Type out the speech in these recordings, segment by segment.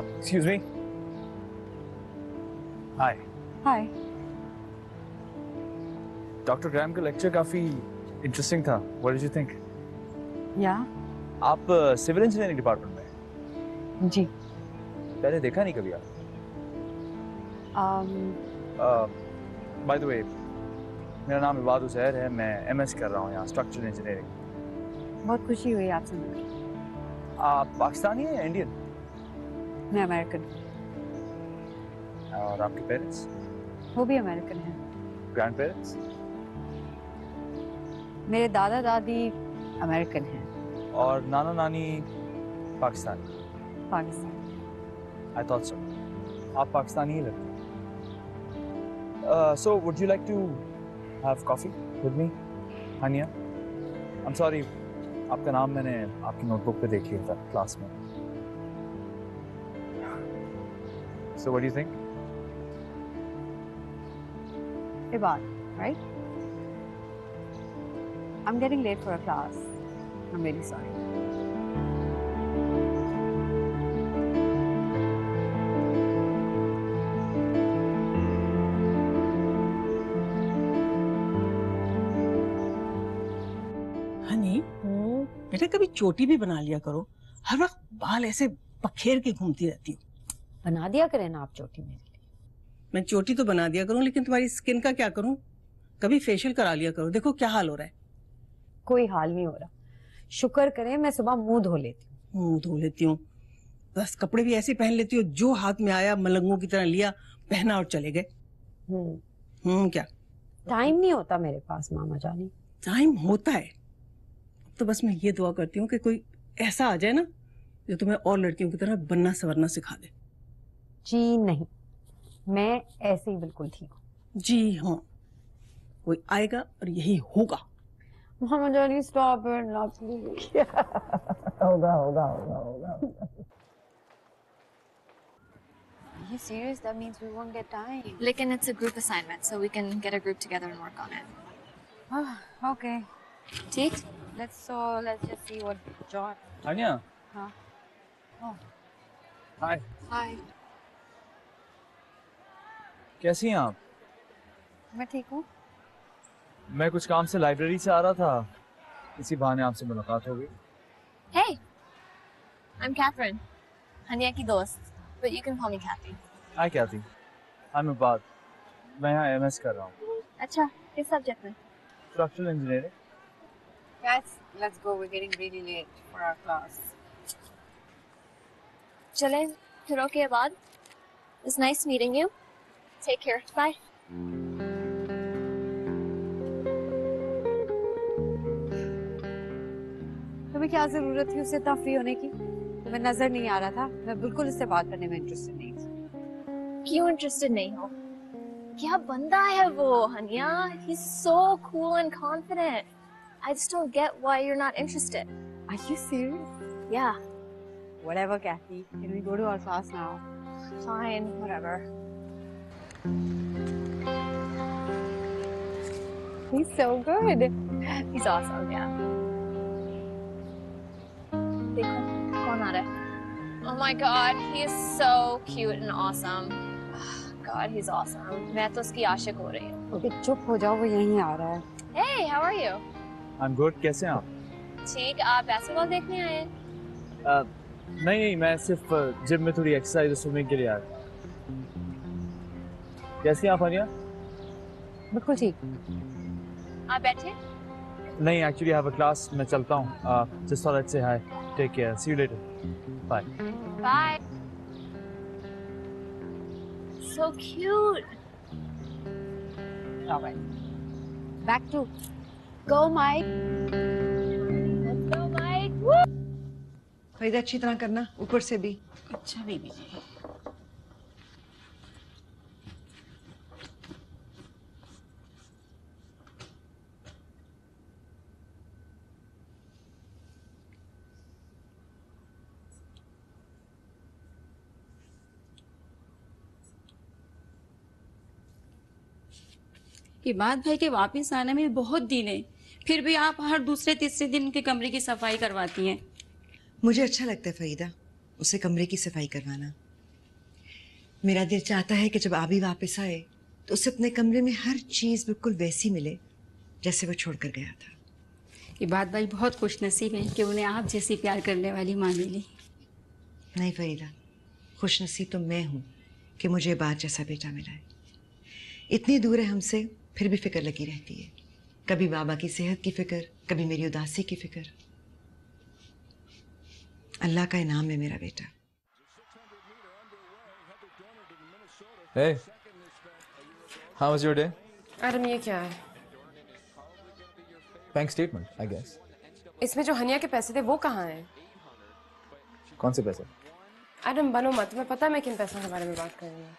Excuse me. Hi. Hi. Dr. Graham का lecture काफी interesting था. What did you think? Yeah. आप civil engineering department में जी. पहले देखा नहीं कभी आप? By the way, मेरा नाम इबाद उज़ैर है. मैं MS कर रहा हूँ यहाँ स्ट्रक्चरल इंजीनियरिंग. बहुत खुशी हुई आपसे मिलकर. आप पाकिस्तानी हैं या इंडियन? मैं अमेरिकन. और आपके पेरेंट्स? वो भी अमेरिकन हैं. Grand parents? मेरे दादा दादी अमेरिकन हैं. और नाना नानी Pakistani? Pakistan. I thought so. आप पाकिस्तानी ही लगते हैं. So would you like to have coffee with me, Hania? I'm sorry, आपका नाम मैंने आपकी नोटबुक पे देख लिया था क्लास में. So what do you think? Ibad, right? I'm getting late for a class. I'm really sorry. Honey, बेटा कभी चोटी भी बना लिया करो. हर वक्त बाल ऐसे पखेर के घूमती रहती हो. बना दिया करें ना आप चोटी मेरे लिए. मैं चोटी तो बना दिया करूं, लेकिन तुम्हारी स्किन का क्या करूं? कभी फेशियल करा लिया करो. देखो क्या हाल हो रहा है. कोई हाल नहीं हो रहा. शुक्र करें मैं सुबह मुंह धो लेती हूँ. मुंह धो लेती हूँ, बस कपड़े भी ऐसे पहन लेती हो जो हाथ में आया मलंगों की तरह लिया, पहना और चले गए. क्या टाइम नहीं होता मेरे पास मामा जानी. टाइम होता है. तो बस मैं ये दुआ करती हूँ कि कोई ऐसा आ जाए ना जो तुम्हें और लड़कियों की तरह बनना संवरना सिखा दे. जी नहीं, मैं ऐसे ही बिल्कुल ठीक हूँ. जी हाँ, कोई आएगा और यही होगा. मामा जानी स्टॉप इट ना प्लीज. होगा होगा होगा होगा. Are you serious? That means we won't get time. Lekin it's a group assignment, so we can get a group together and work on it. Okay. ठीक? Let's just see what John. Hania. हाँ. Oh. Hi. Hi. कैसी हैं आप? मैं ठीक हूँ. मैं कुछ काम से लाइब्रेरी से आ रहा था. इसी बहाने आपसे मुलाकात हो गई. Hey. I'm Catherine. हनिया की दोस्त. But you can call me Kathy. Hi Kathy. I'm इबाद. मैं यहाँ MS कर रहा हूँ. अच्छा, किस सब्जेक्ट में? Structural engineering. Guys, let's go. We're getting really late for our class. चलें, फिर ओके बाद. It's nice meeting you. Take care. Bye. तुम्हें क्या जरूरत थी उससे इतना फ्री होने की? तुम्हें नजर नहीं आ रहा था? मैं बिल्कुल इससे बात करने में इंटरेस्टेड नहीं थी. क्यों इंटरेस्टेड नहीं हो? क्या बंदा है वो Haniyeh? He's so cool and confident. I just don't get why you're not interested. Are you serious? Yeah. Whatever, Kathy. Can we go to our class now? Fine. Whatever. He's so good. He's awesome. Yeah. देखो कौन आ रहा है? Oh my God, he is so cute and awesome. God, he's awesome. मैं तो उसकी आशिक हो रही हूँ. Okay, चुप हो जाओ, वो यहीं आ रहा है. Hey, how are you? I'm good. कैसे हैं आप? ठीक, आप बास्केटबॉल देखने आए हैं? नहीं, मैं सिर्फ जिम में थोड़ी एक्सरसाइज और स्विमिंग के लिए आया. कैसी हैं आप हनिया? बिल्कुल ठीक. आप बैठे. नहीं, actually I have a class. मैं चलता हूँ. Just thought say hi. Take care. See you later. Bye. Bye. So cute. All right. Back to. Go, Mike. Let's go, Mike. Woo! Farida अच्छी तरह करना, ऊपर से भी. अच्छा बेबी जी. इबाद भाई के वापस आने में बहुत दिन है, फिर भी आप हर दूसरे तीसरे दिन उनके कमरे की सफाई करवाती हैं. मुझे अच्छा लगता है फरीदा, उसे कमरे की सफाई करवाना. मेरा दिल चाहता है कि जब आबी वापस आए तो उसे अपने कमरे में हर चीज बिल्कुल वैसी मिले जैसे वो छोड़कर गया था। इबाद भाई बहुत खुशनसीब हैं कि उन्हें आप जैसी प्यार करने वाली माँ मिली। नहीं फरीदा, खुशनसीब तो मैं हूं कि मुझे बात जैसा बेटा मिला है। इतनी दूर है हमसे फिर भी फिक्र लगी रहती है, कभी बाबा की सेहत की फिक्र, कभी मेरी उदासी की फिक्र। अल्लाह का इनाम है मेरा बेटा। Hey, how was your day? Adam, ये क्या है? Bank statement, I guess. इसमें जो हनिया के पैसे थे वो कहाँ हैं? कौन से पैसे? एडम बनो मत, तुम्हें पता है मैं किन पैसों के बारे में बात कर रही हूँ।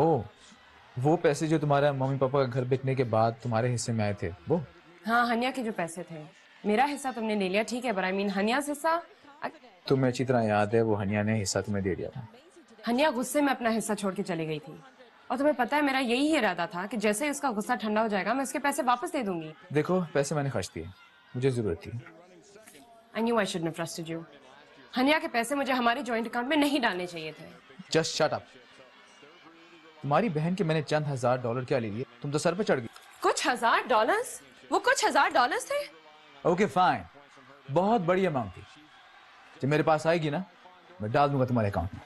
ओह, वो पैसे जो तुम्हारा मम्मी पापा का घर बिकने के बाद तुम्हारे हिस्से में आए थे, वो? हाँ, हनिया के जो पैसे थे। मेरा हिस्सा तुमने ले लिया, ठीक है, पर आई मीन हनिया हिस्सा। तुम्हें अच्छी तरह याद है वो हनिया ने हिस्सा तुम्हें दे दिया था। हनिया गुस्से में अपना हिस्सा छोड़ के चली गई थी, और तुम्हें पता है मेरा यही इरादा था कि जैसे ही उसका गुस्सा ठंडा हो जाएगा मैं उसके पैसे वापस दे दूंगी। देखो, पैसे मैंने खर्च दिए, मुझे जरूरत थी। I knew I shouldn't have trusted you. Haniyeh के पैसे मुझे हमारे जॉइंट अकाउंट में नहीं डालने चाहिए थे। Just shut up. तुम्हारी बहन के मैंने चंद $1000 क्या ले लिए, तुम तो सर पे चढ़ गई। कुछ $1000? वो कुछ $1000 थे? ओके फाइन, बहुत बड़ी अमाउंट थी। जब मेरे पास आएगी ना, मैं डाल दूंगा तुम्हारे अकाउंट में।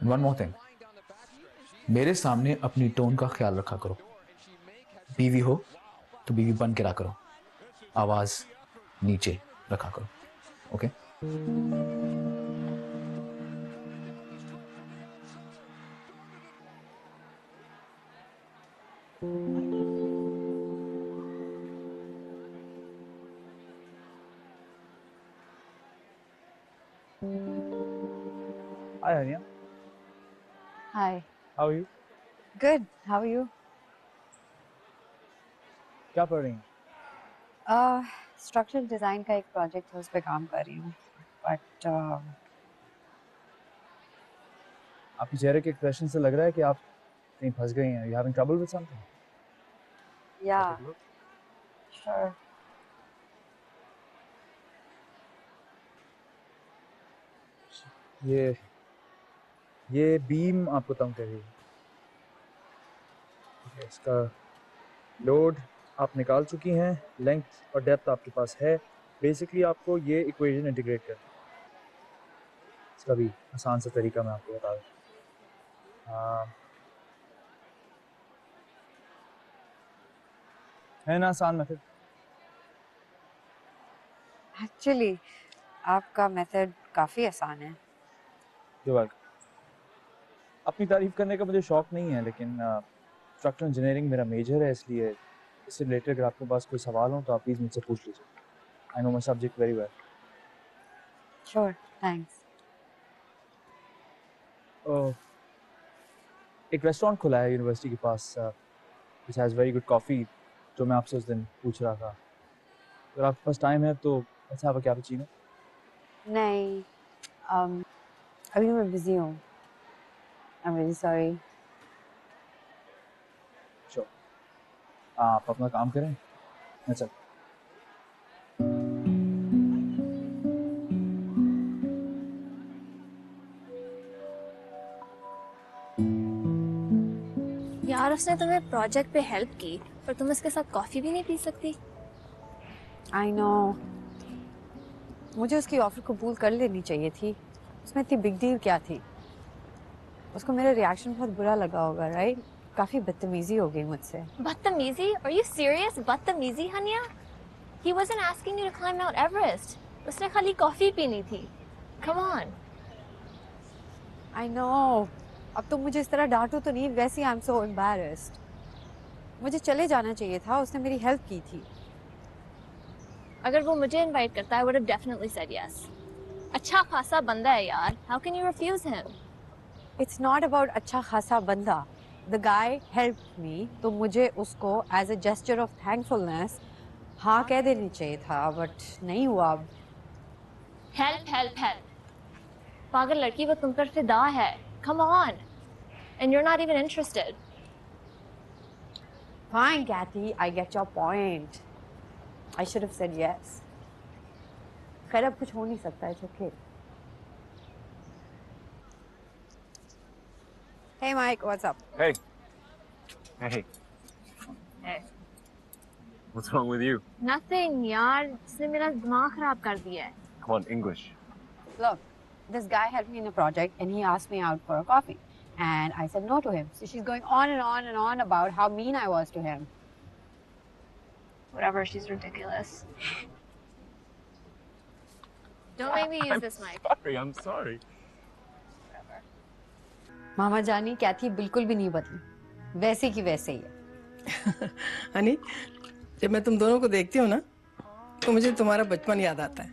One more thing, मेरे सामने अपनी टोन का ख्याल रखा करो। बीवी हो तो बीवी बन के रहा करो, आवाज नीचे रखा करो, okay? Hi Anya, hi. how are you? Good, how are you? क्या पढ़ रही हैं? स्ट्रक्चरल डिजाइन का एक प्रोजेक्ट है, उस पे काम कर रही हूँ, बट आपके चेहरे के एक्सप्रेशन से लग रहा है कि आप कहीं फंस गई हैं। You having trouble with something? या श्योर। ये बीम आपको तंग कर रही है। इसका लोड आप निकाल चुकी हैं, लेंथ और डेप्थ आपके पास है। बेसिकली आपको ये इक्वेशन इंटीग्रेट करना है। इसका भी आसान सा तरीका मैं आपको बता दूँ। है ना आसान मेथड? एक्चुअली आपका मेथड काफी आसान है। जो बात अपनी तारीफ करने का मुझे शौक नहीं है, लेकिन स्ट्रक्चरल इंजीनियरिंग मेरा मेजर है, इसलिए इससे रिलेटेड अगर आपके पास कोई सवाल हो तो आप प्लीज़ मुझसे पूछ लीजिए। I know my subject very well. Sure, thanks. एक रेस्टोरेंट खुला है यूनिवर्सिटी के पास, which has very good coffee, जो मैं आपसे उस दिन पूछ रहा था। अगर आपके पास टाइम है तो अच्छा आप कैपुचिनो? नहीं, अभी मैं बिजी हूँ। I am very sorry. Sure, आप अपना काम करें, मैं चल। यार उसने तुम्हें प्रोजेक्ट पे हेल्प की, पर तुम इसके साथ कॉफी भी नहीं पी सकती? आई नो, मुझे उसकी ऑफर कबूल कर लेनी चाहिए थी। उसमें इतनी बिग डील क्या थी? उसको मेरा रिएक्शन बहुत बुरा लगा होगा, राइट? काफी बदतमीजी हो गई मुझसे। बदतमीजी? Are you serious? बदतमीजी Haniyeh? He wasn't asking you to climb Mount Everest. उसने खाली कॉफी पीनी थी। Come on. आई नो, अब तो मुझे इस तरह डांटो तो नहीं, वैसे आई एम सो एम्बैरेस्ड। मुझे चले जाना चाहिए था, उसने मेरी हेल्प की थी। अगर वो मुझे इनवाइट करता, I would have definitely said yes. अच्छा खासा बंदा है यार। How can you refuse him? It's not about अच्छा खासा बंदा। द गाय हेल्प मी, तो मुझे उसको as a gesture of thankfulness हाँ कह देनी चाहिए था, बट नहीं हुआ। अब Help, help, help. पागल लड़की, वो तुम पर फिदा है। Come on. and you're not even interested. Fine, Kathy, I get your point. I should have said yes. खैर अब कुछ हो नहीं सकता, it's okay. Hey Mike, what's up? Hey. Hey. Hey. What's wrong with you? Nothing, यार. इसने मेरा दिमाग खराब कर दिया है. Come on, English. Look, this guy helped me in a project and he asked me out for a coffee. And I said no to him. So she's going on and on and on about how mean I was to him. Whatever, she's ridiculous. Don't make me use this mic. I'm sorry. मामा जानी कैथी बिल्कुल भी नहीं बदली, वैसे की वैसे ही है। हनी, जब मैं तुम दोनों को देखती हूँ ना, तो मुझे तुम्हारा बचपन याद आता है।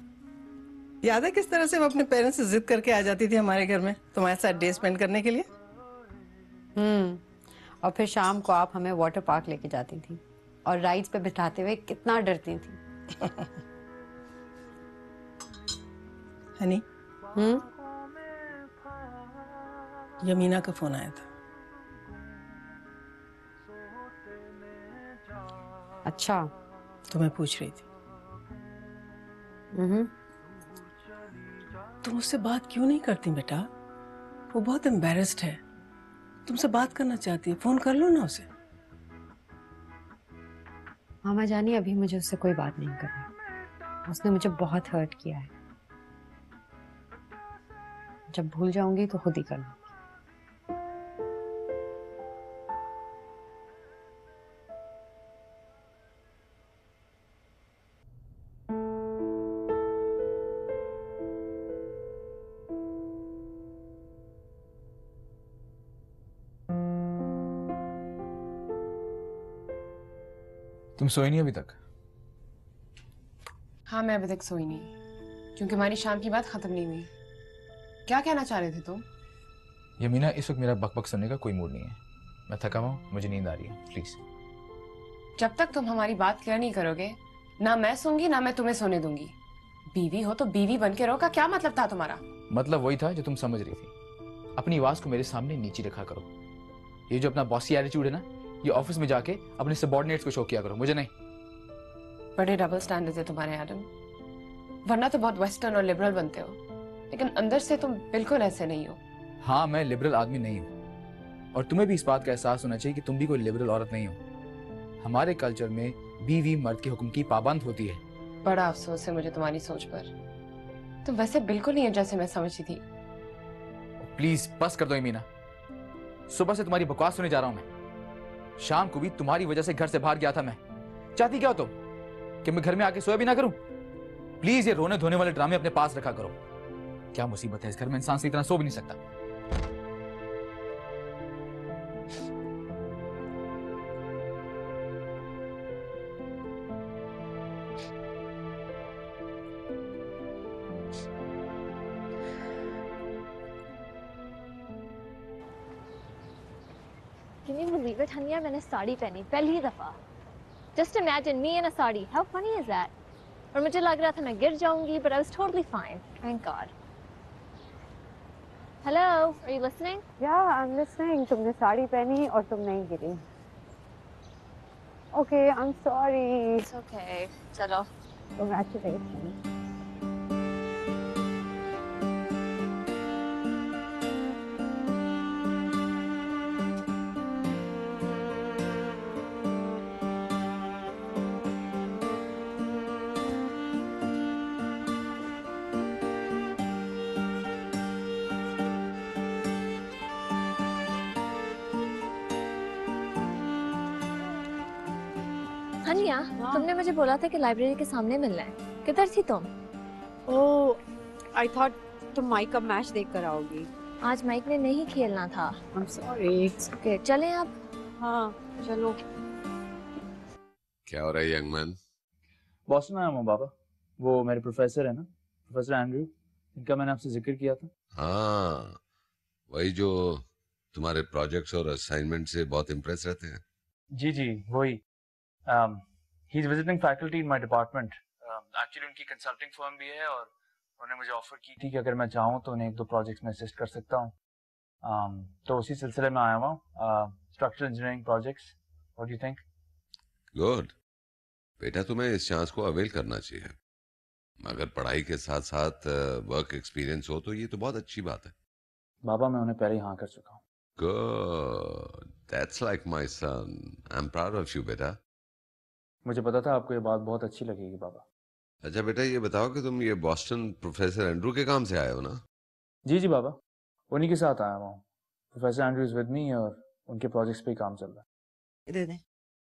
याद है किस तरह से वो अपने पेरेंट्स से जिद करके आ जाती थी हमारे घर में तुम्हारे साथ डे स्पेंड करने के लिए? और फिर शाम को आप हमें वाटर पार्क लेके जाती थी और राइड्स पे बिठाते हुए कितना डरती थी। हनी, यमीना का फोन आया था। अच्छा, तो मैं पूछ रही थी तुम उससे बात क्यों नहीं करती बेटा? वो बहुत एम्बैरेस्ड है, तुमसे बात करना चाहती है, फोन कर लो ना उसे। मामा जानी अभी मुझे उससे कोई बात नहीं करनी, उसने मुझे बहुत हर्ट किया है। जब भूल जाऊंगी तो खुद ही करना। तुम सोई नहीं अभी तक? हाँ, मैं अभी तक सोई नहीं, क्योंकि हमारी शाम की बात खत्म नहीं हुई। क्या कहना चाह रहे थे तुम? यमीना, इस वक्त मेरा बकबक सुनने का कोई मूड नहीं है। मैं थका हुआ हूं, मुझे नींद आ रही है, प्लीज। जब तक तुम हमारी बात क्लियर नहीं करोगे, ना मैं सोऊंगी ना मैं तुम्हें सोने दूंगी। बीवी हो तो बीवी बन के रहो का क्या मतलब था तुम्हारा? मतलब वही था जो तुम समझ रही थी। अपनी आवाज को मेरे सामने नीचे रखा करो। ये जो अपना बॉसी एटीट्यूड है ना, ये ऑफिस में जाके अपने सबऑर्डिनेट्स को शो किया करो, मुझे नहीं। बड़े डबल स्टैंडर्ड्स है तुम्हारे एडम, वरना तो बहुत वेस्टर्न और लिबरल बनते हो, लेकिन अंदर से तुम बिल्कुल ऐसे नहीं हो। हाँ, मैं लिबरल आदमी नहीं हूँ, और तुम्हें भी इस बात का एहसास होना चाहिए कि तुम भी कोई लिबरल औरत नहीं हो। हमारे कल्चर में बीवी मर्द के हुक्म की पाबंद होती है। बड़ा अफसोस है मुझे तुम्हारी सोच पर। तुम वैसे बिल्कुल नहीं है जैसे मैं समझी थी। प्लीज बस कर दो यमीना, सुबह से तुम्हारी बकवास सुने जा रहा हूं मैं। शाम को भी तुम्हारी वजह से घर से बाहर गया था मैं। चाहती क्या हो तुम, कि मैं घर में आके सोया भी ना करूं? प्लीज ये रोने धोने वाले ड्रामे अपने पास रखा करो। क्या मुसीबत है इस घर में, इंसान सही तरह सो भी नहीं सकता। Can you believe it, Hania? मैंने साड़ी पहनी पहली दफा। Just imagine me in a sari. How funny is that? और मुझे लग रहा था मैं गिर जाऊंगी, but I was totally fine. Thank God. Hello, are you listening? Yeah, I'm listening. तुमने साड़ी पहनी और तुम नहीं गिरी। Okay, I'm sorry. It's okay. चलो। Congratulations. हनिया, तुमने मुझे बोला था कि लाइब्रेरी के सामने मिलना है। किधर थी तुम? Oh, I thought तुम माइक का मैच देख कर आओगी। आज माइक ने नहीं खेलना था। I'm sorry. Okay, चलें अब? हाँ, चलो। क्या हो रहा है यंग मैन? बॉस्टन आया हूँ बाबा। वो मेरे प्रोफेसर है ना, प्रोफेसर एंड्रयू, इनका मैंने आपसे जिक्र किया था। हाँ, वही जो तुम्हारे प्रोजेक्ट्स और असाइनमेंट से बहुत इम्प्रेस रहते हैं। जी जी, वही। He is visiting faculty in my department. Actually उनकी कंसल्टिंग फर्म भी है और उन्होंने मुझे ऑफर की थी कि अगर मैं चाहूँ तो उन्हें एक दो प्रोजेक्ट्स में असिस्ट कर सकता हूँ। तो उसी सिलसिले में आया हुआ हूँ, structural engineering projects. What do you think? Good बेटा, तुम्हें इस चांस को अवेल करना चाहिए। अगर पढ़ाई के साथ साथ वर्क एक्सपीरियंस हो तो ये तो बहुत अच्छी बात है। बाबा मैं उन्हें पहले ही हाँ कर चुका हूँ। Good, that's like my son, I am proud of you बेटा। मुझे पता था आपको ये बात बहुत अच्छी लगेगी बाबा। अच्छा बेटा, ये बताओ कि तुम ये बॉस्टन प्रोफेसर एंड्रू के काम से आए हो ना? जी जी बाबा, उन्हीं के साथ आया हुआ हूँ। Professor Andrew is with me और उनके प्रोजेक्ट्स पे ही काम चल रहा है। दे दे,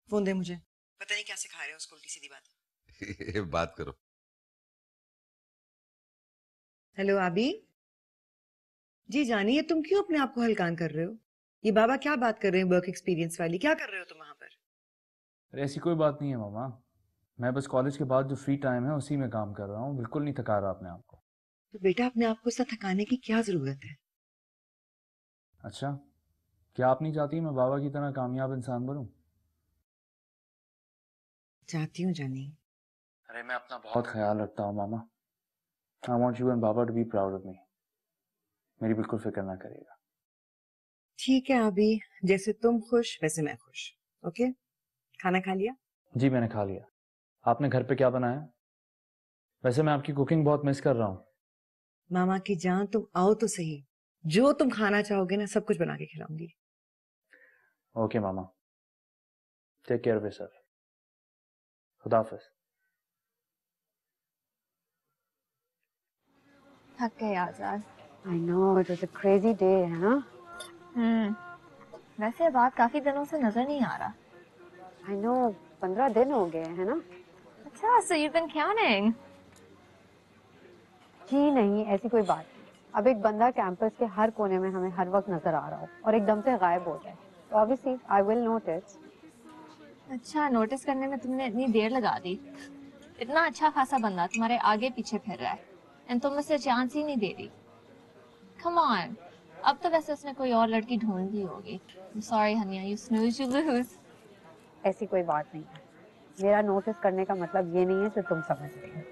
फोन दे मुझे। पता नहीं क्या सिखा रहे हो उसको, उल्टी सीधी बात। ये बात करो। हेलो आबी जी, जानिए तुम क्यों अपने आप को हलकान कर रहे हो? ये बाबा क्या बात कर रहे हैं वर्क एक्सपीरियंस वाली, क्या कर रहे हो तुम वहां पर? अरे ऐसी कोई बात नहीं है मामा, मैं बस कॉलेज के बाद जो फ्री टाइम है उसी में काम कर रहा हूँ, बिल्कुल नहीं थका रहा अपने आप को। तो बेटा अपने आप को इतना थकाने की क्या जरूरत है? अच्छा, क्या आप नहीं चाहती मैं बाबा की तरह कामयाब इंसान बनूं? चाहती हूँ जानी। अरे मैं अपना बहुत ख्याल रखता हूँ मामा। आई वांट यू एंड बाबा to be proud of me. मेरी बिल्कुल फिक्र ना करिएगा। ठीक है अभी, जैसे तुम खुश वैसे मैं खुश। ओके, खाना खा लिया? जी मैंने खा लिया। आपने घर पे क्या बनाया? वैसे मैं आपकी कुकिंग बहुत मिस कर रहा हूँ। मामा की जान तुम आओ तो सही, जो तुम खाना चाहोगे ना सब कुछ बना के खिलाऊंगी। ओके मामा, टेक केयर ऑफ योरसेल्फ। खुदा हाफिज। थक गए Azad. I know it was a crazy day, है ना? वैसे बात काफी दिनों से नजर नहीं आ रहा। आई नो 15 दिन हो गए, है ना? अच्छा, so you've been counting. जी नहीं, ऐसी कोई बात नहीं। अब एक बंदा कैंपस के हर कोने में हमें हर वक्त नजर आ रहा हो और एकदम से गायब हो जाए तो ऑब्वियसली आई विल नोटिस। अच्छा, नोटिस करने में तुमने इतनी देर लगा दी। इतना अच्छा खासा बंदा तुम्हारे आगे पीछे फिर रहा है एंड तुम उसे चांस ही नहीं दे रही। कम ऑन, अब तो वैसे उसने कोई और लड़की ढूंढ ली होगी। Sorry Haniyeh, you snooze you lose. ऐसी कोई बात नहीं है। मेरा नोटिस करने का मतलब ये नहीं है जो तुम समझ रही हो।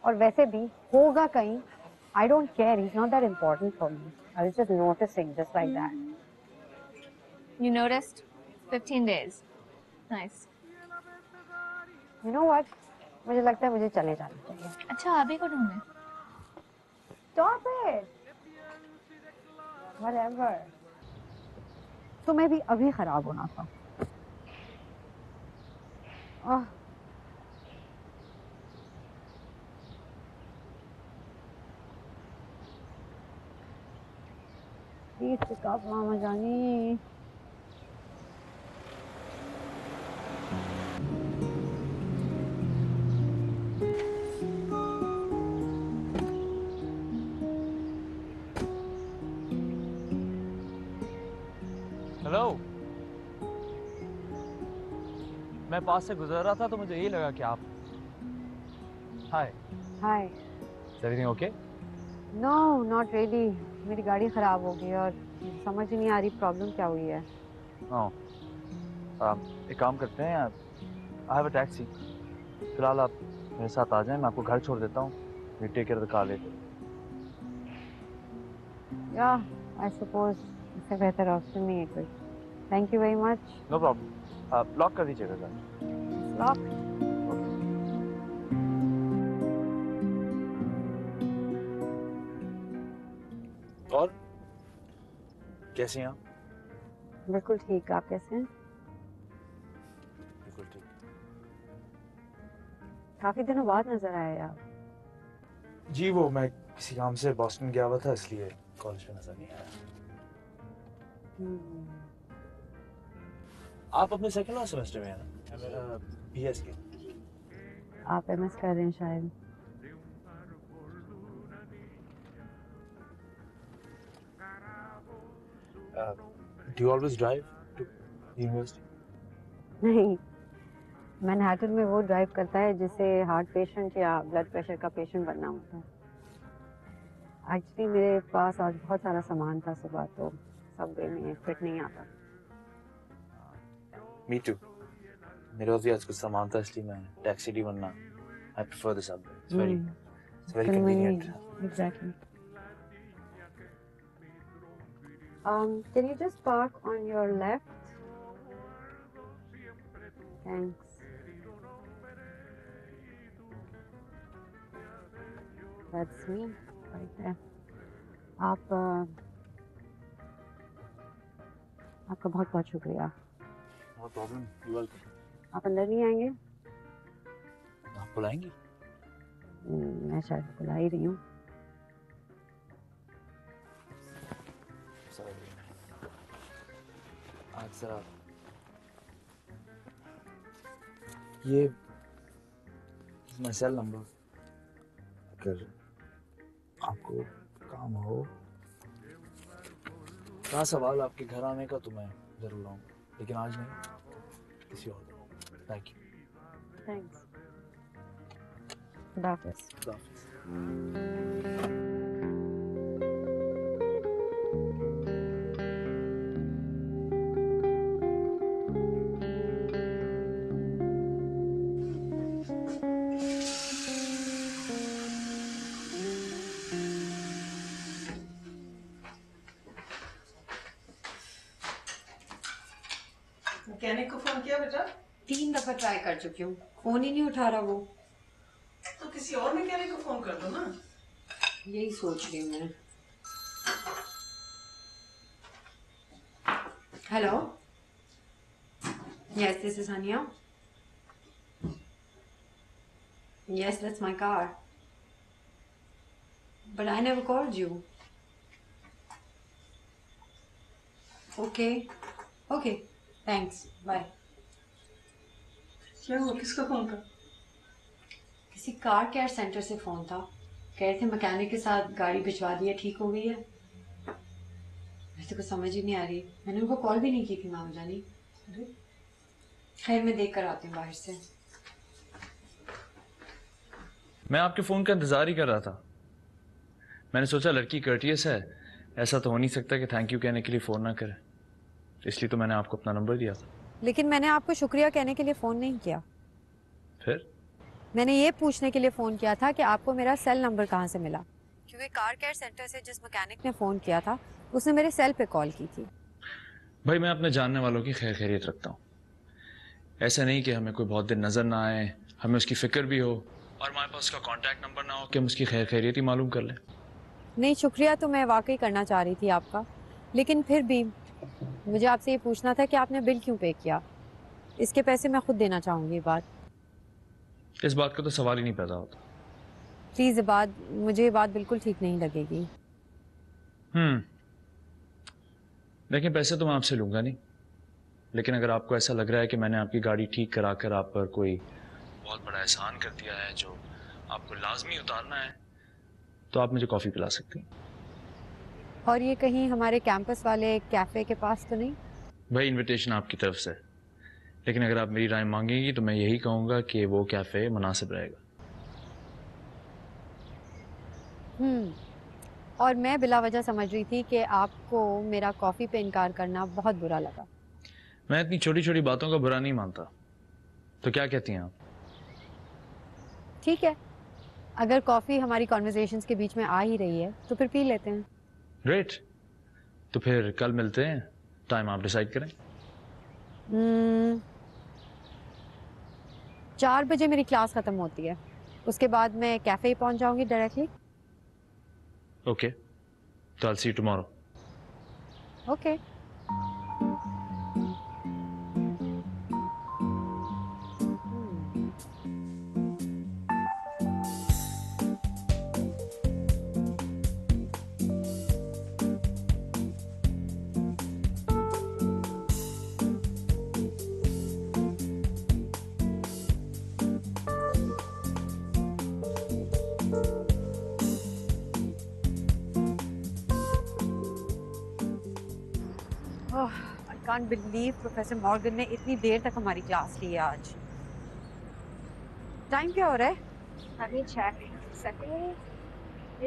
और वैसे भी होगा कहीं, I don't care, he is not that important for me. I was just noticing just like that. You noticed? 15 days. Nice. You know what, मुझे लगता है मुझे चले जाना चाहिए। अच्छा, अभी को ढूंढे? Stop it! Whatever. तुम्हें भी अभी खराब होना था। आह, प्लीज पिक अप मामा जानी। हेलो, मैं पास से गुजर रहा था तो मुझे यही लगा कि आप। Hi. Hi. Is everything okay? No not really, मेरी गाड़ी खराब हो गई और समझ ही नहीं आ रही प्रॉब्लम क्या हुई है। एक काम करते हैं, आई हैव अ टैक्सी। फिलहाल आप मेरे साथ आ जाएं, मैं आपको घर छोड़ देता हूँ। You take care of the car later. या आई सपोज इससे बेहतर ऑप्शन नहीं है कोई। Thank you very much. No problem, आप लॉक कर दीजिएगा घर। लॉक? और कैसी हैं आप? बिल्कुल ठीक, आप कैसे हैं? बिल्कुल ठीक। काफी दिनों बाद नजर आए आप। जी वो मैं किसी काम से बॉस्टन गया हुआ था, इसलिए कॉलेज में नजर नहीं आया। आप अपने सेकंड लास्ट सेमेस्टर में हैं ना? बीएस के। आप एमएस कर रहे हैं शायद। Do you always drive to university? नहीं, मैनहट्टन में वो ड्राइव करता है जिसे हार्ट पेशेंट या ब्लड प्रेशर का पेशेंट बनना होता है। एक्चुअली मेरे पास आज बहुत सारा सामान था सुबह, तो सबवे में फिट नहीं आता। Me too. मेरे पास भी आज कुछ सामान था, इसलिए मैं टैक्सी डी बनना। I prefer the Subway. It's very convenient. Exactly. Can you just park on your left? Thanks. That's me right there. आप आपका बहुत बहुत शुक्रिया. No problem, you welcome. आप अंदर नहीं आएंगे? आप बुलाएंगी? मैं शायद बुला ही रही हूँ. आज जरा ये माय सेल नंबर, अगर आपको काम हो, कहा सवाल आपके घर आने का तो मैं जरूर आऊँगा, लेकिन आज नहीं, किसी और दिन. Thank you. थैंक्स. खुदा हाफिज़. खुदा हाफिज़. मैकेनिक को फोन किया बेटा? 3 दफा ट्राई कर चुकी हूँ, फोन ही नहीं उठा रहा वो. तो किसी और मैकेनिक को फोन कर दो ना. यही सोच रही हूँ मैं. Hello. Yes, this is Hania. Yes, that's my car. But I never called you. Okay. Okay. Thanks. Bye. क्या हुआ? किसका फोन था? किसी कार केयर सेंटर से फोन था. कह रहे थे मैकेनिक के साथ गाड़ी भिजवा दी है, ठीक हो गई है. वैसे कुछ समझ ही नहीं आ रही. मैंने उनको कॉल भी नहीं की थी मामा जानी. खैर मैं देख कर आती हूँ बाहर से. मैं आपके फ़ोन का इंतज़ार ही कर रहा था. मैंने सोचा लड़की कर्टियस है, ऐसा तो हो नहीं सकता कि थैंक यू कहने के लिए फ़ोन ना करे, इसलिए तो मैंने आपको अपना नंबर दिया था. लेकिन मैंने आपको शुक्रिया कहने के लिए फ़ोन नहीं किया. फिर मैंने ये पूछने के लिए फ़ोन किया था कि आपको मेरा सेल नंबर कहाँ से मिला, क्योंकि कार केयर सेंटर से जिस मैकेनिक ने फ़ोन किया था उसने मेरे सेल पे कॉल की थी. भाई मैं अपने जानने वालों की खैर खैरियत रखता हूँ. ऐसा नहीं कि हमें कोई बहुत दिन नज़र ना आए, हमें उसकी फ़िक्र भी हो और हमारे पास उसका कॉन्टैक्ट नंबर ना हो कि हम उसकी खैर खैरियत ही मालूम कर लें. नहीं, शुक्रिया तो मैं वाकई करना चाह रही थी आपका, लेकिन फिर भी मुझे आपसे ये पूछना था कि आपने बिल क्यों पे किया. इसके पैसे मैं खुद देना चाहूँगी. इस बात का तो सवाल ही नहीं पैदा होता. प्लीज़ इबाद, मुझे ये बात बिल्कुल ठीक नहीं लगेगी. लेकिन पैसे तो मैं आपसे लूँगा नहीं, लेकिन अगर आपको ऐसा लग रहा है कि मैंने आपकी गाड़ी ठीक करा कर आप पर कोई बहुत बड़ा एहसान कर दिया है जो आपको लाजमी उतारना है, तो आप मुझे कॉफ़ी पिला सकती हैं. और ये कहीं हमारे कैंपस वाले कैफ़े के पास तो नहीं? भाई इनविटेशन आपकी तरफ से, लेकिन अगर आप मेरी राय मांगेंगी तो मैं यही कहूँगा कि वो कैफ़े मुनासिब रहेगा. और मैं बिला वजह समझ रही थी कि आपको मेरा कॉफ़ी पे इनकार करना बहुत बुरा लगा. मैं इतनी छोटी छोटी बातों का बुरा नहीं मानता. तो क्या कहती हैं आप? ठीक है, अगर कॉफ़ी हमारी कॉन्वर्सेशंस के बीच में आ ही रही है तो फिर पी लेते हैं. ग्रेट. तो फिर कल मिलते हैं, टाइम आप डिसाइड करें. 4 बजे मेरी क्लास ख़त्म होती है, उसके बाद मैं कैफ़े ही पहुंच जाऊंगी डायरेक्टली. ओके, तो I see you tomorrow. Okay. I can't believe professor Morgan ने इतनी देर तक हमारी क्लास ली है आज. टाइम क्या हो रहा है? Let me check. Second.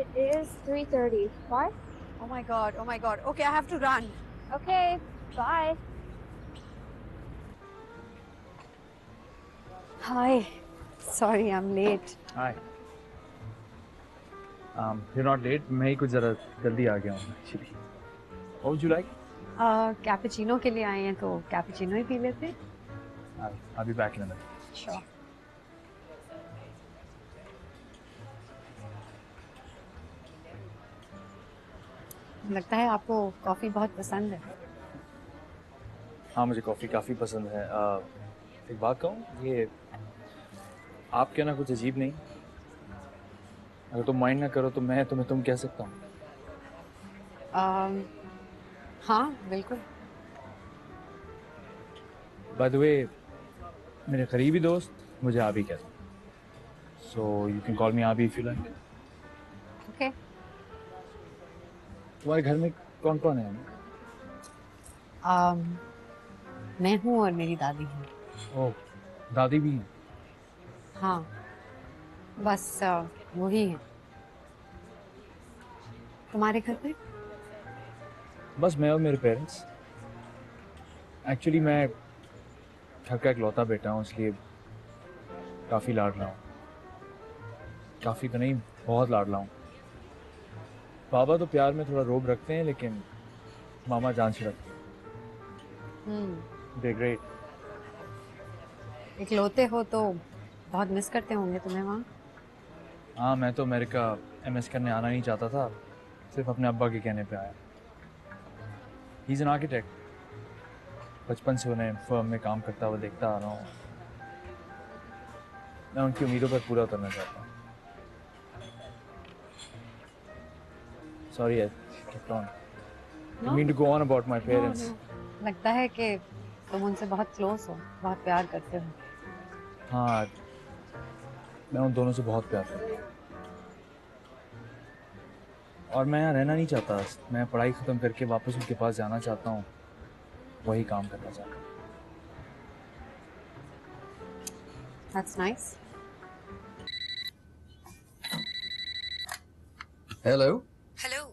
It is 3:30. Why? Oh my god, oh my god. Okay, I have to run. Okay. Bye. Hi. Sorry, I'm late. Hi. You're not late. मैं ही कुछ ज़रा जल्दी आ गया हूँ actually. What would you like? Cappuccino के लिए आए हैं तो कैपुचिनो ही पी लेते हैं। I'll be back in a minute. Sure. लगता है आपको कॉफी बहुत पसंद है। हाँ मुझे कॉफ़ी काफ़ी पसंद है। एक बात कहूँ, ये आप कहना कुछ अजीब नहीं, अगर तुम माइंड ना करो तो मैं तुम्हें तुम कह सकता हूँ। हाँ बिल्कुल। बाय द वे, मेरे करीबी दोस्त मुझे आबी कहते हैं, सो यू कैन कॉल मी आबी इफ यू लाइक। ओके। तुम्हारे घर में कौन कौन है? मैं हूँ और मेरी दादी है। ओह, दादी भी हैं? हाँ बस वही है। तुम्हारे घर पे? बस मैं और मेरे पेरेंट्स। एक्चुअली मैं घर का इकलौता बेटा हूँ, इसलिए काफ़ी लाडला हूँ। काफ़ी तो नहीं, बहुत लाडला हूँ। पापा तो प्यार में थोड़ा रोब रखते हैं, लेकिन मामा जान से रखते हैं। They're great. इकलौते हो तो बहुत मिस करते होंगे तुम्हें वहाँ। हाँ मैं तो अमेरिका MS करने आना नहीं चाहता था, सिर्फ अपने अब्बा के कहने पे आया। ही इज़ एन आर्किटेक्ट, बचपन से उन्हें फर्म में काम करता हुआ देखता आ रहा हूँ। मैं उनकी उम्मीदों पर पूरा उतरना चाहता हूँ। Sorry, I kept on. I mean to go on about my parents. No. लगता है कि तुम उनसे बहुत क्लोज हो, बहुत प्यार करते हो। हाँ, मैं उन दोनों से बहुत प्यार करता हूँ और मैं यहाँ रहना नहीं चाहता। मैं पढ़ाई ख़त्म करके वापस उनके पास जाना चाहता हूँ, वही काम करना चाहता हूँ। That's nice. Hello. Hello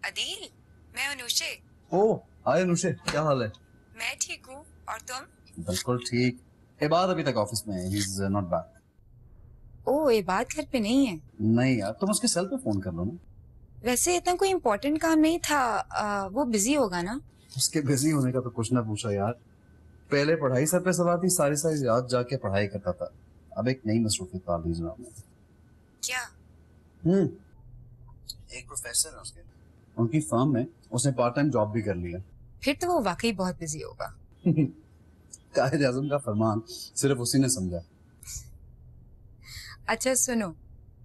Adeel, मैं अनुषे। ओह हाय अनुषे, क्या हाल है? मैं ठीक हूँ, और तुम? बिल्कुल ठीक। इबाद अभी तक ऑफिस में है, ही इज नॉट बैक। ओह, इबाद घर पे नहीं है? नहीं यार, तुम उसके सेल पे फोन कर लो ना। वैसे इतना कोई इम्पोर्टेंट काम नहीं था, वो बिजी होगा ना। उसके बिजी होने का तो कुछ ना पूछा यार। पहले पढ़ाई सर पे सवार थी, सारी सारी रात जाके पढ़ाई करता था। अब एक नई मसरूफियत पाल दी जनाब ने। क्या? एक प्रोफेसर है उसके, उनकी फर्म में उसने पार्ट टाइम जॉब भी कर लिया। फिर तो वो वाकई बहुत बिजी होगा। कायद आज़म का फरमान सिर्फ उसी ने समझा। अच्छा सुनो,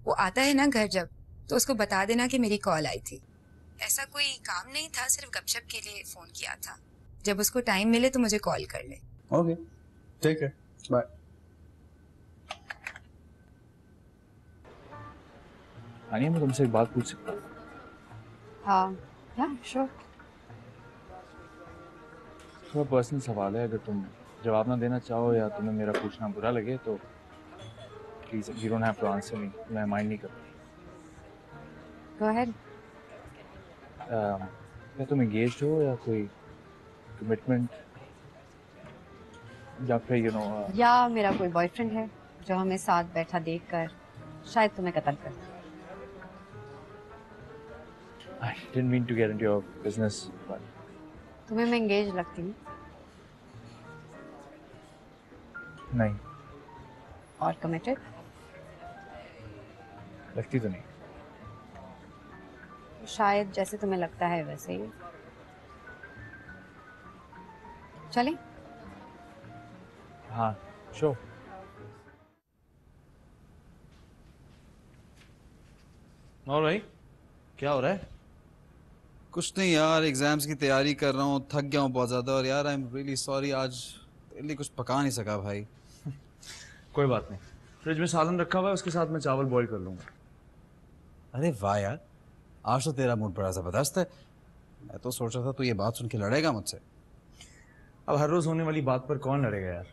वो आता है ना घर जब, तो उसको बता देना कि मेरी कॉल आई थी। ऐसा कोई काम नहीं था, सिर्फ गपशप के लिए फोन किया था। जब उसको टाइम मिले तो मुझे कॉल कर ले। ओके ठीक है, बाय। आनिया, मैं तुमसे एक बात पूछ सकता हूँ? या श्योर। थोड़ा पर्सनल सवाल है, अगर तुम जवाब ना देना चाहो या तुम्हें मेरा पूछना बुरा लगे तो please you don't have to answer me, मैं माइंड नहीं करता। Go ahead. क्या तुम एंगेज्ड हो या कोई कमिटमेंट या फिर या मेरा कोई बॉयफ्रेंड है जो हमें साथ बैठा देखकर शायद तुम्हें कत्ल कर दे। I didn't mean to get into your business, but तुम्हें मैं एंगेज लगती हूँ? नहीं, और कमिटेड? लगती तो नहीं। शायद जैसे तुम्हें लगता है वैसे ही। चलें? हाँ श्योर। और भाई क्या हो रहा है? कुछ नहीं यार, एग्जाम्स की तैयारी कर रहा हूँ, थक गया हूँ बहुत ज़्यादा। और यार आई एम रियली सॉरी, आज तेरे लिए कुछ पका नहीं सका भाई। कोई बात नहीं, फ्रिज में सालन रखा हुआ है, उसके साथ मैं चावल बॉईल कर लूंगा। अरे वाह यार, आज तो तेरा मूड बड़ा ज़बरदस्त है। मैं तो सोच रहा था तू ये बात सुन के लड़ेगा मुझसे। अब हर रोज होने वाली बात पर कौन लड़ेगा यार।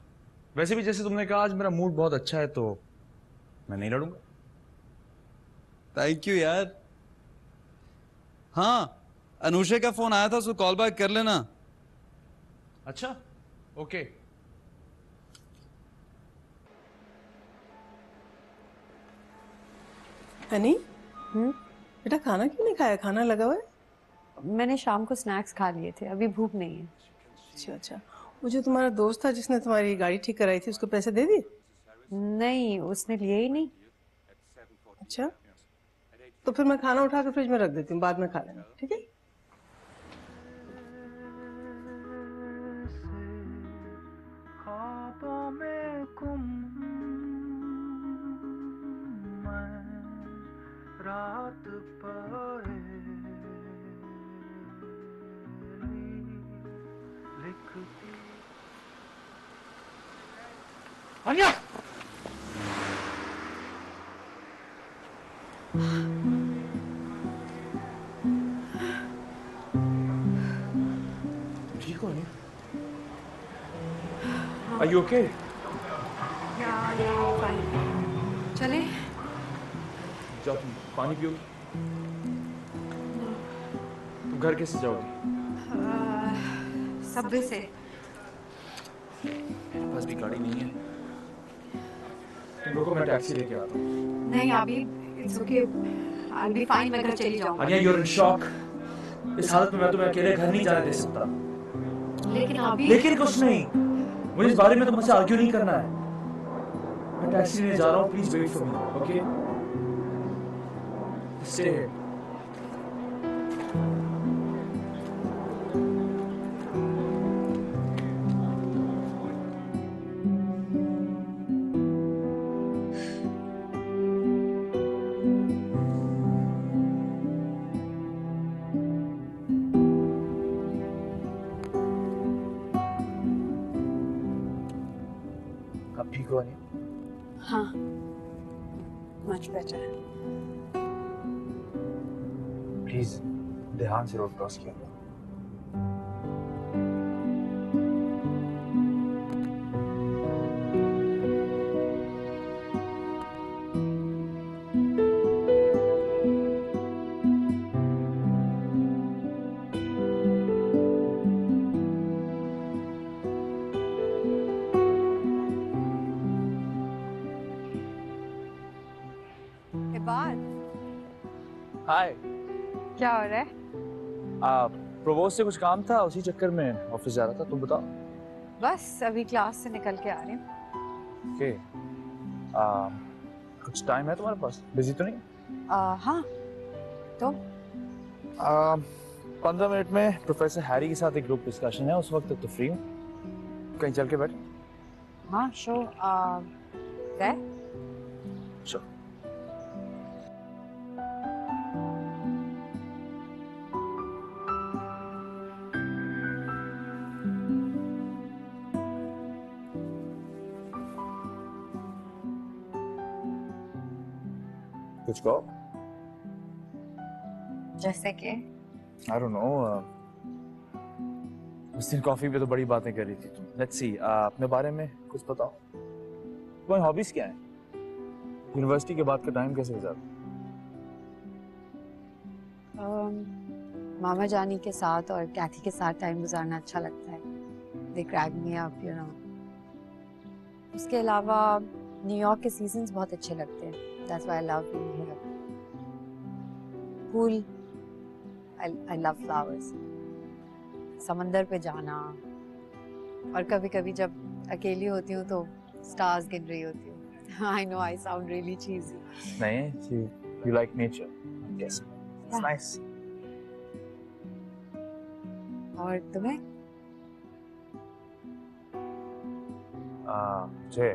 वैसे भी जैसे तुमने कहा आज मेरा मूड बहुत अच्छा है, तो मैं नहीं लड़ूंगा। थैंक यू यार। हाँ, अनुषे का फोन आया था, उसको कॉल बैक कर लेना। अच्छा ओके। हनी, बेटा खाना क्यों नहीं खाया? खाना लगा हुआ है। मैंने शाम को स्नैक्स खा लिए थे, अभी भूख नहीं है। अच्छा अच्छा, वो जो तुम्हारा दोस्त था जिसने तुम्हारी गाड़ी ठीक कराई थी, उसको पैसे दे दिए? नहीं, उसने लिए ही नहीं। अच्छा, तो फिर मैं खाना उठा के फ्रिज में रख देती हूँ, बाद में खा लेना, ठीक है? ख्वाबों में गुम मैं रात पहेली लिखती। आन्या! ठीक हो नहीं? Are you okay? चले? जाओ तुम पानी पियोगी? तुम घर कैसे जाओगी? सबवे से। मेरे पास भी गाड़ी नहीं है। तुम रुको, मैं टैक्सी लेके आता हूँ। नहीं अभी, it's okay, I'll be fine, मैं घर चली जाऊँगी। Anya, you're in shock. इस हालत में मैं तुम्हें अकेले घर नहीं जाने दे सकता। लेकिन अभी। लेकिन कुछ नहीं। मुझे इस बारे में तुमसे आर्ग्यू नहीं करना है। मैं टैक्सी लेने जा रहा हूँ, please wait for me, okay? Stay here. अब ठीक हो नहीं? हाँ, much better. प्लीज ध्यान से रोड क्रॉस किया। हाय। क्या हो रहा है? प्रोवोस्ट से कुछ काम था, उसी चक्कर में ऑफिस जा रहा था। तुम बताओ। बस अभी क्लास से निकल के आ रही हूँ। ओके। कुछ टाइम है तुम्हारे पास? बिजी तो नहीं? हाँ, तो 15 मिनट में प्रोफेसर हैरी के साथ एक ग्रुप डिस्कशन है, उस वक्त तक तो फ्री हूँ। कहीं चल के बैठ। हाँ शो गए? Sure. कुछ कहो। जैसे कि? I don't know. उस दिन कॉफी पे तो बड़ी बातें कर रही थी तुम। Let's see. अपने बारे में कुछ बताओ। तुम्हारी हॉबीज क्या है? यूनिवर्सिटी के बाद का टाइम कैसे गुजारते? मामा जानी के साथ और कैथी के साथ टाइम गुजारना अच्छा लगता है। They crack me up, you know. उसके अलावा न्यूयॉर्क के सीजन्स बहुत अच्छे लगते हैं। That's why I love being here. Pool. I love flowers. समंदर पे जाना और कभी-कभी जब अकेली होती हूँ तो स्टार्स गिन रही होती हूँ। I know I sound really cheesy. नहीं, you like nature. Yes. It's Yeah. nice. और तुम्हें? मुझे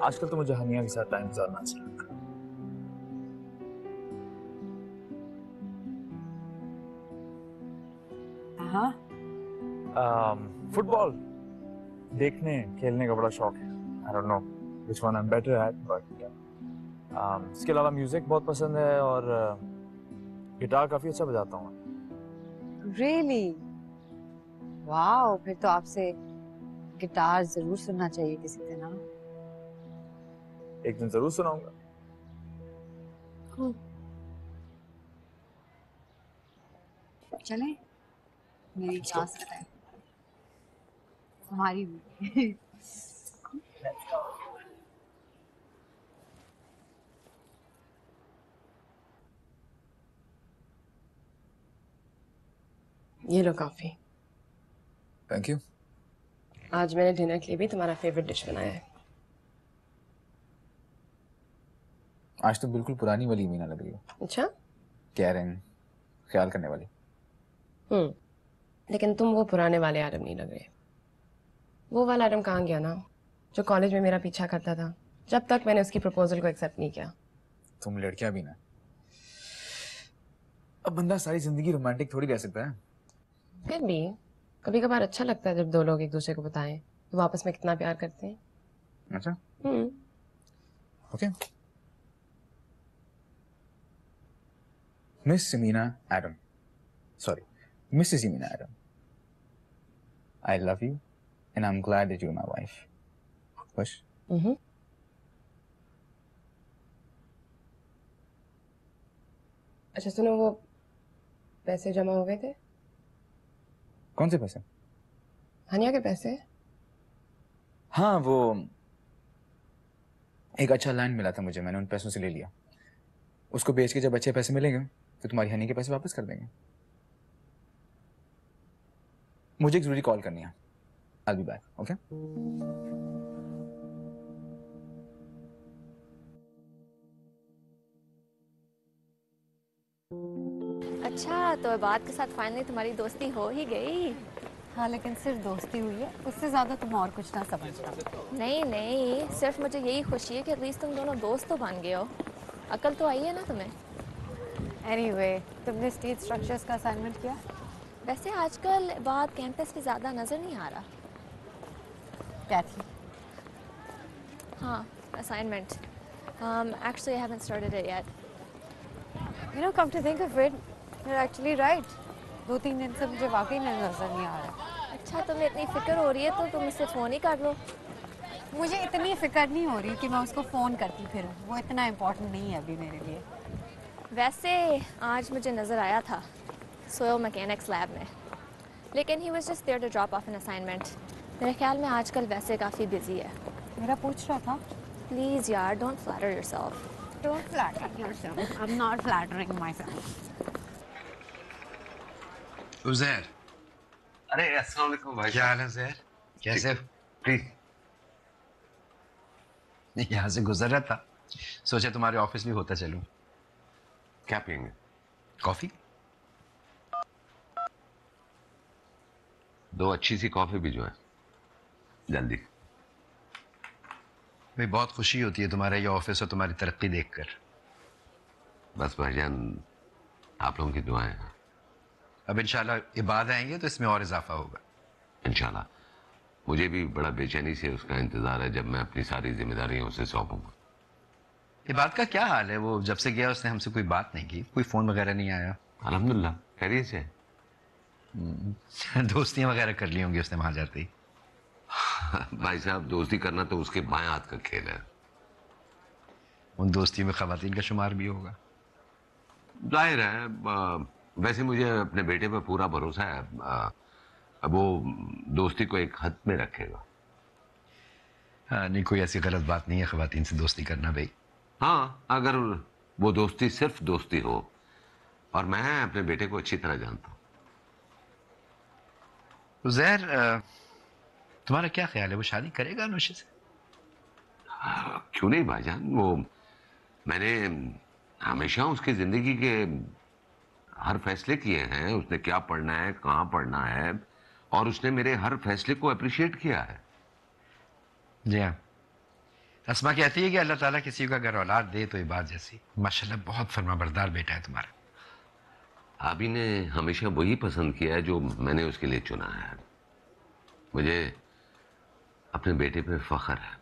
आजकल तो मुझे हनिया के साथ टाइम गुजारना अच्छा लगता है। हाँ। फुटबॉल देखने खेलने का बड़ा शौक है। I don't know which one I'm better at, but इसके अलावा म्यूजिक बहुत पसंद है और गिटार काफी अच्छा बजाता हूँ। Really? वाओ, फिर तो आपसे गिटार जरूर सुनना चाहिए किसी दिन। ना एक दिन जरूर सुनाऊंगा। चलें? मेरी क्लास का टाइम, हमारी भी। ये लो कॉफी। Thank you. आज मैंने डिनर के लिए भी तुम्हारा फेवरेट डिश बनाया है। आज तो बिल्कुल पुरानी वाली मीना लग रही हो। अच्छा? केयरिंग, ख्याल करने वाली। लेकिन तुम वो पुराने वाले आदम नहीं लग रहे। वो वाला आदम कहाँ गया ना, जो कॉलेज में मेरा पीछा करता था जब तक मैंने उसकी प्रपोजल को एक्सेप्ट नहीं किया। तुम लड़कियां भी ना, अब बंदा सारी जिंदगी रोमांटिक थोड़ी रह सकता है। फिर भी कभी कभार अच्छा लगता है जब दो लोग एक दूसरे को बताएं तो आपस में कितना प्यार करते हैं। अच्छा, okay. Miss Samina Adam, sorry, Mrs Samina Adam, I love you and I am glad that you are my wife. खुश? अच्छा सुनो, वो पैसे जमा हो गए थे? कौन से पैसे? हनिया के पैसे। हाँ, वो एक अच्छा लैंड मिला था मुझे, मैंने उन पैसों से ले लिया। उसको बेच के जब अच्छे पैसे मिलेंगे तो तुम्हारी हनी के पैसे वापस कर देंगे। मुझे एक जरूरी कॉल करनी है। I'll be back, okay? अच्छा, तो बात के साथ फाइनली तुम्हारी दोस्ती हो ही गई। हाँ, लेकिन सिर्फ दोस्ती हुई है, उससे ज्यादा तुम और कुछ ना समझना। नहीं नहीं, सिर्फ मुझे यही खुशी है कि एटलीस्ट तुम दोनों दोस्त तो बन गए हो। अकल तो आई है ना तुम्हें। एनीवे, तुमने स्टेट स्ट्रक्चर्स का असाइनमेंट किया? वैसे आजकल बात कैंपस की ज़्यादा नज़र नहीं आ रहा। क्या थी? हाँ, assignment. Actually, I haven't started it yet. You know, come to think of it, you're actually right. 2-3 दिन से मुझे वाकई में नजर नहीं आ रहा। अच्छा, तुम्हें इतनी फिक्र हो रही है तो तुम मुझसे फ़ोन ही कर लो। मुझे इतनी फिक्र नहीं हो रही कि मैं उसको फ़ोन करती फिरूं, वो इतना इम्पोर्टेंट नहीं है अभी मेरे लिए। वैसे आज मुझे नज़र आया था सोयल मैकेनिक्स लैब में, लेकिन he was just there to drop off an assignment. मेरे ख्याल में आजकल वैसे काफ़ी बिजी है। मेरा पूछ रहा था। प्लीज़ यार, don't flatter yourself. Don't flatter yourself. I'm not flattering myself. Uzair, अरे अस्सलाम वालेकुम भाई। क्या हाल है उज़ैर? कैसे हो? प्लीज। यहाँ से गुजर रहा था, सोचा तुम्हारे ऑफिस भी होता चलूं। क्या पियेंगे? कॉफी? दो अच्छी सी कॉफी भी जो है, जल्दी। भाई बहुत खुशी होती है तुम्हारा ये ऑफिस और तुम्हारी तरक्की देखकर। बस भाईजान, आप लोगों की दुआएं हैं। अब इंशाल्लाह ये बाद आएंगे तो इसमें और इजाफा होगा। इंशाल्लाह। मुझे भी बड़ा बेचैनी से उसका इंतजार है जब मैं अपनी सारी जिम्मेदारियां उसे सौंपूंगा। ये बात का क्या हाल है? वो जब से गया उसने हमसे कोई बात नहीं की, कोई फोन वगैरह नहीं आया? अल्हम्दुलिल्लाह खैरियत से। दोस्तियां वगैरह कर ली होंगी उसने वहां जाते ही। भाई साहब, दोस्ती करना तो उसके बाएं हाथ का खेल है। उन दोस्तियों में खवातीन का शुमार भी होगा। जाहिर है। वैसे मुझे अपने बेटे पर पूरा भरोसा है। वो दोस्ती को एक हद में रखेगा। हाँ, नहीं कोई ऐसी गलत बात नहीं है खवातीन से दोस्ती करना भाई। हाँ, अगर वो दोस्ती सिर्फ दोस्ती हो, और मैं अपने बेटे को अच्छी तरह जानता हूँ। उज़ैर, तुम्हारा क्या ख्याल है, वो शादी करेगा अनुषा से? क्यों नहीं भाईजान, वो मैंने हमेशा उसकी जिंदगी के हर फैसले किए हैं। उसने क्या पढ़ना है, कहाँ पढ़ना है, और उसने मेरे हर फैसले को अप्रिशिएट किया है। जी हाँ, अस्मा कहती है कि अल्लाह ताला किसी को अगर औलाद दे तो ये बात जैसी। माशाल्लाह बहुत फर्माबरदार बेटा है तुम्हारा। भाभी ने हमेशा वही पसंद किया है जो मैंने उसके लिए चुना है। मुझे अपने बेटे पे फख्र है।